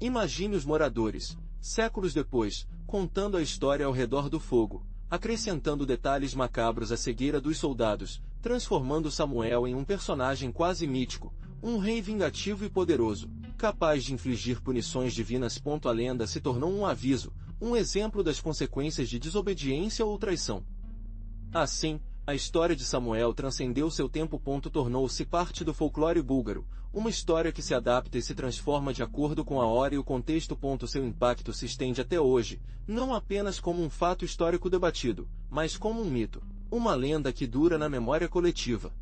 A: Imagine os moradores, séculos depois, contando a história ao redor do fogo, acrescentando detalhes macabros à cegueira dos soldados, transformando Samuel em um personagem quase mítico, um rei vingativo e poderoso, capaz de infligir punições divinas. A lenda se tornou um aviso, um exemplo das consequências de desobediência ou traição. Assim, a história de Samuel transcendeu seu tempo. Tornou-se parte do folclore búlgaro, uma história que se adapta e se transforma de acordo com a hora e o contexto. Seu impacto se estende até hoje, não apenas como um fato histórico debatido, mas como um mito, uma lenda que dura na memória coletiva.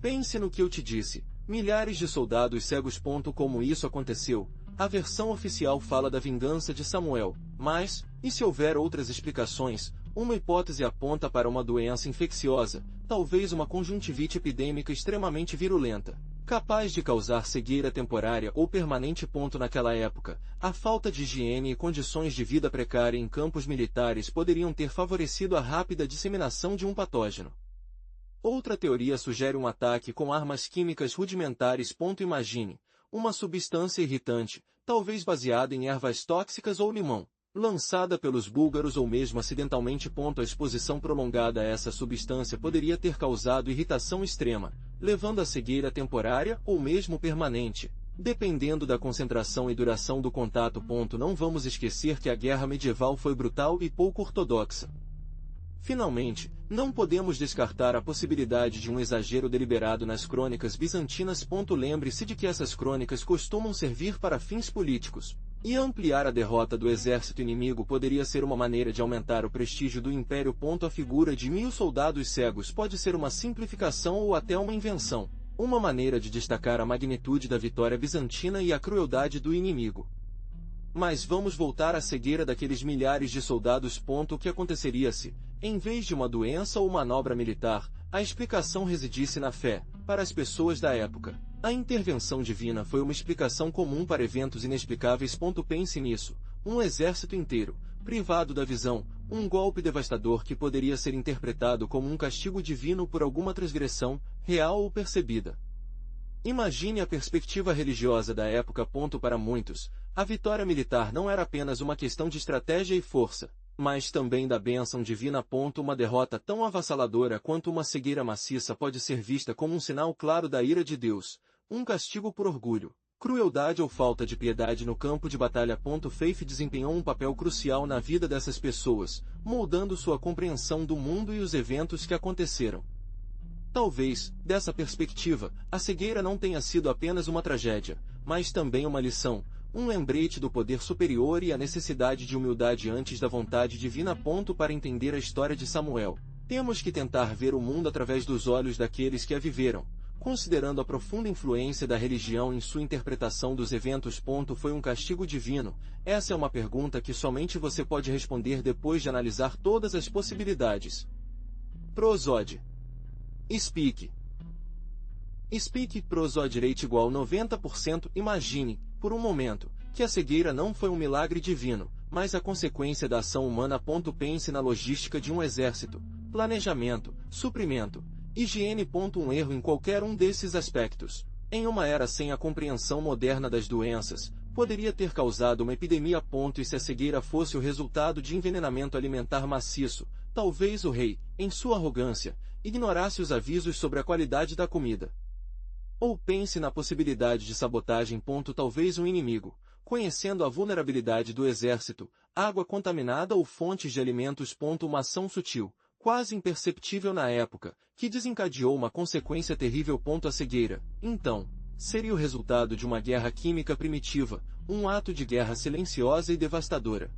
A: Pense no que eu te disse, milhares de soldados cegos. Como isso aconteceu? A versão oficial fala da vingança de Samuel, mas, e se houver outras explicações? Uma hipótese aponta para uma doença infecciosa, talvez uma conjuntivite epidêmica extremamente virulenta, capaz de causar cegueira temporária ou permanente. Naquela época, a falta de higiene e condições de vida precária em campos militares poderiam ter favorecido a rápida disseminação de um patógeno. Outra teoria sugere um ataque com armas químicas rudimentares. Imagine uma substância irritante, talvez baseada em ervas tóxicas ou limão, lançada pelos búlgaros ou mesmo acidentalmente. A exposição prolongada a essa substância poderia ter causado irritação extrema, levando a cegueira temporária ou mesmo permanente, dependendo da concentração e duração do contato. Não vamos esquecer que a guerra medieval foi brutal e pouco ortodoxa. Finalmente, não podemos descartar a possibilidade de um exagero deliberado nas crônicas bizantinas. Lembre-se de que essas crônicas costumam servir para fins políticos, e ampliar a derrota do exército inimigo poderia ser uma maneira de aumentar o prestígio do império. A figura de 1000 soldados cegos pode ser uma simplificação ou até uma invenção, uma maneira de destacar a magnitude da vitória bizantina e a crueldade do inimigo. Mas vamos voltar à cegueira daqueles milhares de soldados. O que aconteceria se, em vez de uma doença ou manobra militar, a explicação residisse na fé? Para as pessoas da época, a intervenção divina foi uma explicação comum para eventos inexplicáveis. Pense nisso, um exército inteiro, privado da visão, um golpe devastador que poderia ser interpretado como um castigo divino por alguma transgressão, real ou percebida. Imagine a perspectiva religiosa da época. Para muitos, a vitória militar não era apenas uma questão de estratégia e força, mas também da bênção divina. Uma derrota tão avassaladora quanto uma cegueira maciça pode ser vista como um sinal claro da ira de Deus, um castigo por orgulho, crueldade ou falta de piedade no campo de batalha. Faith desempenhou um papel crucial na vida dessas pessoas, moldando sua compreensão do mundo e os eventos que aconteceram. Talvez, dessa perspectiva, a cegueira não tenha sido apenas uma tragédia, mas também uma lição, um lembrete do poder superior e a necessidade de humildade antes da vontade divina. Para entender a história de Samuel, temos que tentar ver o mundo através dos olhos daqueles que a viveram, considerando a profunda influência da religião em sua interpretação dos eventos. Foi um castigo divino? Essa é uma pergunta que somente você pode responder depois de analisar todas as possibilidades. Prosode. Speak. Prosode rate igual 90%. Imagine, por um momento, que a cegueira não foi um milagre divino, mas a consequência da ação humana. Pense na logística de um exército, planejamento, suprimento, higiene. Um erro em qualquer um desses aspectos, em uma era sem a compreensão moderna das doenças, poderia ter causado uma epidemia. E se a cegueira fosse o resultado de envenenamento alimentar maciço, talvez o rei, em sua arrogância, ignorasse os avisos sobre a qualidade da comida. Ou pense na possibilidade de sabotagem. Talvez um inimigo, conhecendo a vulnerabilidade do exército, água contaminada ou fontes de alimentos. Uma ação sutil, quase imperceptível na época, que desencadeou uma consequência terrível. A cegueira, então, seria o resultado de uma guerra química primitiva, um ato de guerra silenciosa e devastadora.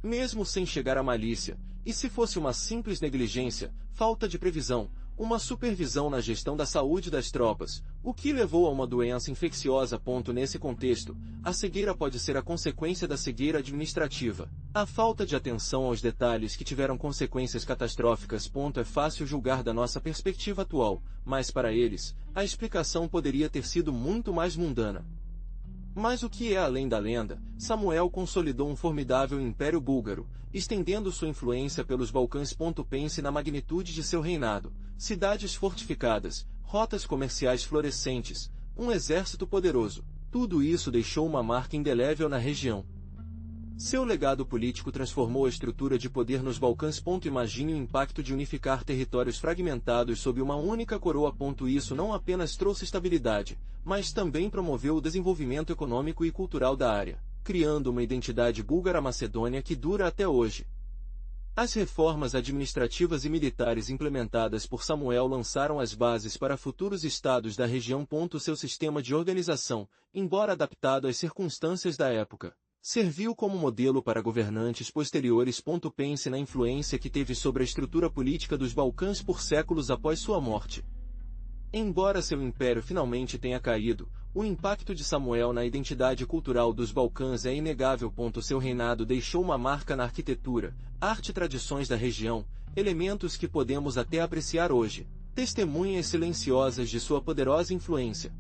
A: Mesmo sem chegar à malícia, e se fosse uma simples negligência, falta de previsão, uma supervisão na gestão da saúde das tropas, o que levou a uma doença infecciosa. Nesse contexto, a cegueira pode ser a consequência da cegueira administrativa, a falta de atenção aos detalhes que tiveram consequências catastróficas. É fácil julgar da nossa perspectiva atual, mas para eles, a explicação poderia ter sido muito mais mundana. Mas o que é além da lenda? Samuel consolidou um formidável império búlgaro, estendendo sua influência pelos Balcãs. Pense na magnitude de seu reinado, cidades fortificadas, rotas comerciais florescentes, um exército poderoso. Tudo isso deixou uma marca indelével na região. Seu legado político transformou a estrutura de poder nos Balcãs. Imagine o impacto de unificar territórios fragmentados sob uma única coroa. Isso não apenas trouxe estabilidade, mas também promoveu o desenvolvimento econômico e cultural da área, criando uma identidade búlgara-macedônia que dura até hoje. As reformas administrativas e militares implementadas por Samuel lançaram as bases para futuros estados da região. Seu sistema de organização, embora adaptado às circunstâncias da época, serviu como modelo para governantes posteriores. Pense na influência que teve sobre a estrutura política dos Balcãs por séculos após sua morte. Embora seu império finalmente tenha caído, o impacto de Samuel na identidade cultural dos Balcãs é inegável. Seu reinado deixou uma marca na arquitetura, arte e tradições da região, elementos que podemos até apreciar hoje, testemunhas silenciosas de sua poderosa influência.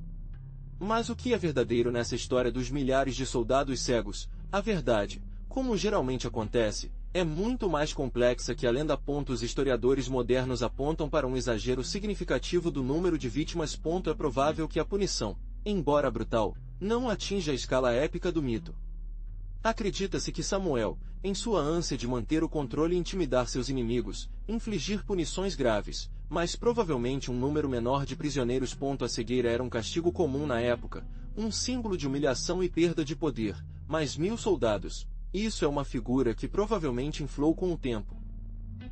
A: Mas o que é verdadeiro nessa história dos milhares de soldados cegos? A verdade, como geralmente acontece, é muito mais complexa que a lenda. Os historiadores modernos apontam para um exagero significativo do número de vítimas. É provável que a punição, embora brutal, não atinja a escala épica do mito. Acredita-se que Samuel, em sua ânsia de manter o controle e intimidar seus inimigos, infligir punições graves, mas provavelmente um número menor de prisioneiros. A cegueira era um castigo comum na época, um símbolo de humilhação e perda de poder, mas 1000 soldados. Isso é uma figura que provavelmente inflou com o tempo.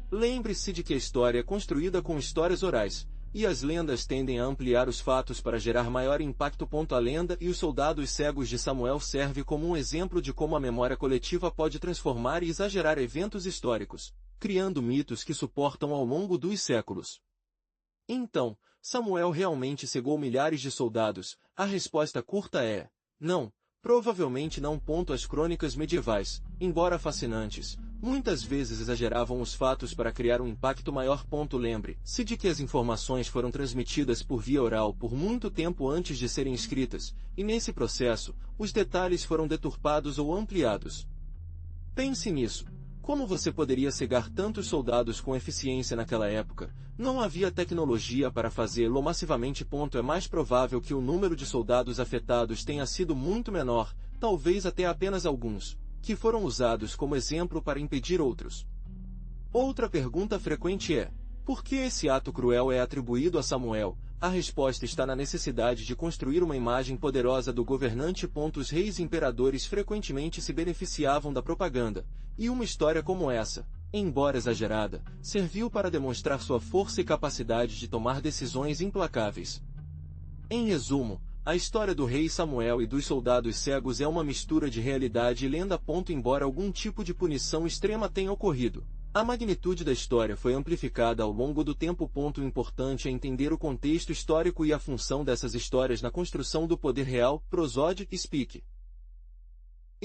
A: Lembre-se de que a história é construída com histórias orais, e as lendas tendem a ampliar os fatos para gerar maior impacto. A lenda e os soldados cegos de Samuel serve como um exemplo de como a memória coletiva pode transformar e exagerar eventos históricos, criando mitos que suportam ao longo dos séculos. Então, Samuel realmente cegou milhares de soldados? A resposta curta é: não, provavelmente não. As crônicas medievais, embora fascinantes, muitas vezes exageravam os fatos para criar um impacto maior. Lembre-se de que as informações foram transmitidas por via oral por muito tempo antes de serem escritas, e nesse processo, os detalhes foram deturpados ou ampliados. Pense nisso. Como você poderia cegar tantos soldados com eficiência naquela época? Não havia tecnologia para fazê-lo massivamente. É mais provável que o número de soldados afetados tenha sido muito menor, talvez até apenas alguns, que foram usados como exemplo para impedir outros. Outra pergunta frequente é: por que esse ato cruel é atribuído a Samuel? A resposta está na necessidade de construir uma imagem poderosa do governante. Os reis e imperadores frequentemente se beneficiavam da propaganda, e uma história como essa, embora exagerada, serviu para demonstrar sua força e capacidade de tomar decisões implacáveis. Em resumo, a história do rei Samuel e dos soldados cegos é uma mistura de realidade e lenda. Embora algum tipo de punição extrema tenha ocorrido, a magnitude da história foi amplificada ao longo do tempo. O importante é entender o contexto histórico e a função dessas histórias na construção do poder real. Prosode, Speak.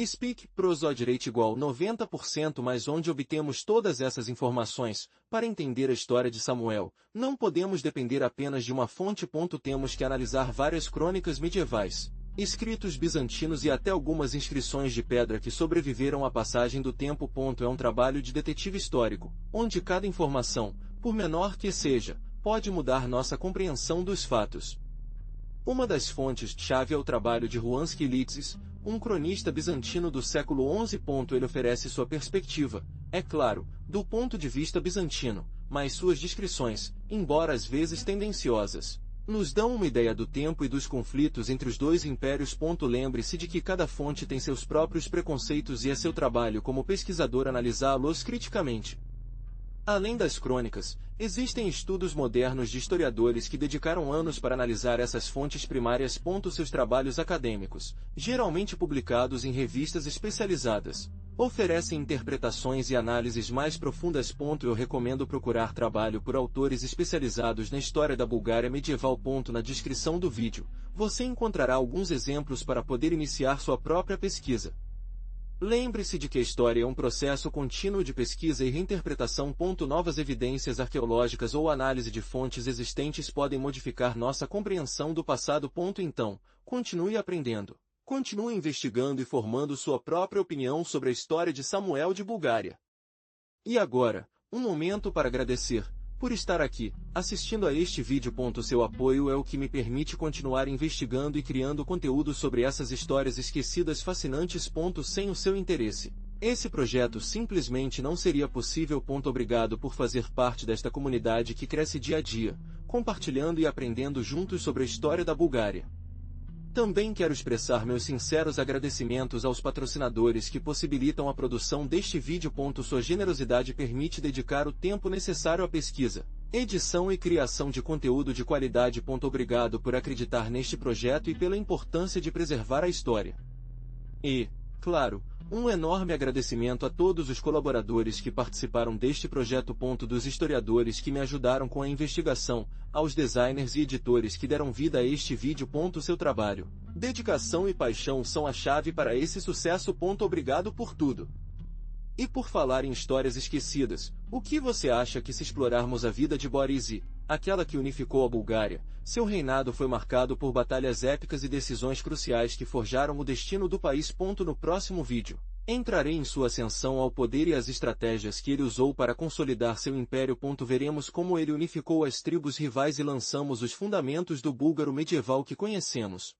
A: Speak, Prosode Rate igual 90%. Mas onde obtemos todas essas informações? Para entender a história de Samuel, não podemos depender apenas de uma fonte. Temos que analisar várias crônicas medievais, escritos bizantinos e até algumas inscrições de pedra que sobreviveram à passagem do tempo. É um trabalho de detetive histórico, onde cada informação, por menor que seja, pode mudar nossa compreensão dos fatos. Uma das fontes-chave é o trabalho de Juan Skylitzes, um cronista bizantino do século XI. Ele oferece sua perspectiva, é claro, do ponto de vista bizantino, mas suas descrições, embora às vezes tendenciosas, nos dão uma ideia do tempo e dos conflitos entre os dois impérios. Lembre-se de que cada fonte tem seus próprios preconceitos e é seu trabalho como pesquisador analisá-los criticamente. Além das crônicas, existem estudos modernos de historiadores que dedicaram anos para analisar essas fontes primárias. Seus trabalhos acadêmicos, geralmente publicados em revistas especializadas, oferecem interpretações e análises mais profundas. Eu recomendo procurar trabalho por autores especializados na história da Bulgária medieval. Na descrição do vídeo, você encontrará alguns exemplos para poder iniciar sua própria pesquisa. Lembre-se de que a história é um processo contínuo de pesquisa e reinterpretação. Novas evidências arqueológicas ou análise de fontes existentes podem modificar nossa compreensão do passado. Então, continue aprendendo. Continue investigando e formando sua própria opinião sobre a história de Samuel de Bulgária. E agora, um momento para agradecer por estar aqui, assistindo a este vídeo. Seu apoio é o que me permite continuar investigando e criando conteúdo sobre essas histórias esquecidas fascinantes. Sem o seu interesse, esse projeto simplesmente não seria possível. Obrigado por fazer parte desta comunidade que cresce dia a dia, compartilhando e aprendendo juntos sobre a história da Bulgária. Também quero expressar meus sinceros agradecimentos aos patrocinadores que possibilitam a produção deste vídeo. Sua generosidade permite dedicar o tempo necessário à pesquisa, edição e criação de conteúdo de qualidade. Obrigado por acreditar neste projeto e pela importância de preservar a história. E, claro, um enorme agradecimento a todos os colaboradores que participaram deste projeto. Dos historiadores que me ajudaram com a investigação, aos designers e editores que deram vida a este vídeo. Seu trabalho, dedicação e paixão são a chave para esse sucesso. Obrigado por tudo. E por falar em histórias esquecidas, o que você acha que se explorarmos a vida de Boris I, aquela que unificou a Bulgária, seu reinado foi marcado por batalhas épicas e decisões cruciais que forjaram o destino do país. No próximo vídeo, entrarei em sua ascensão ao poder e as estratégias que ele usou para consolidar seu império. Veremos como ele unificou as tribos rivais e lançamos os fundamentos do búlgaro medieval que conhecemos.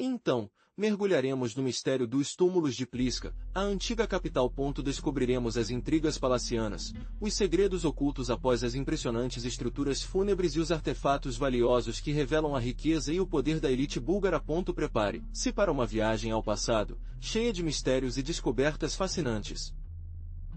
A: Então, mergulharemos no mistério dos túmulos de Pliska, a antiga capital. Descobriremos as intrigas palacianas, os segredos ocultos após as impressionantes estruturas fúnebres e os artefatos valiosos que revelam a riqueza e o poder da elite búlgara. Prepare-se para uma viagem ao passado, cheia de mistérios e descobertas fascinantes.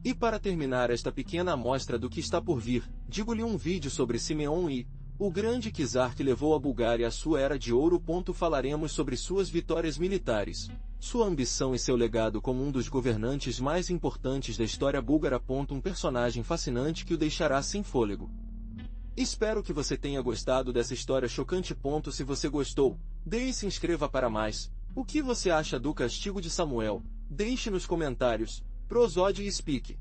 A: E para terminar esta pequena amostra do que está por vir, digo-lhe um vídeo sobre Simeon I, o grande czar que levou a Bulgária à sua era de ouro. Falaremos sobre suas vitórias militares, sua ambição e seu legado como um dos governantes mais importantes da história búlgara. Um personagem fascinante que o deixará sem fôlego. Espero que você tenha gostado dessa história chocante. Se você gostou, deixe e se inscreva para mais. O que você acha do castigo de Samuel? Deixe nos comentários. Prosódio e Speak.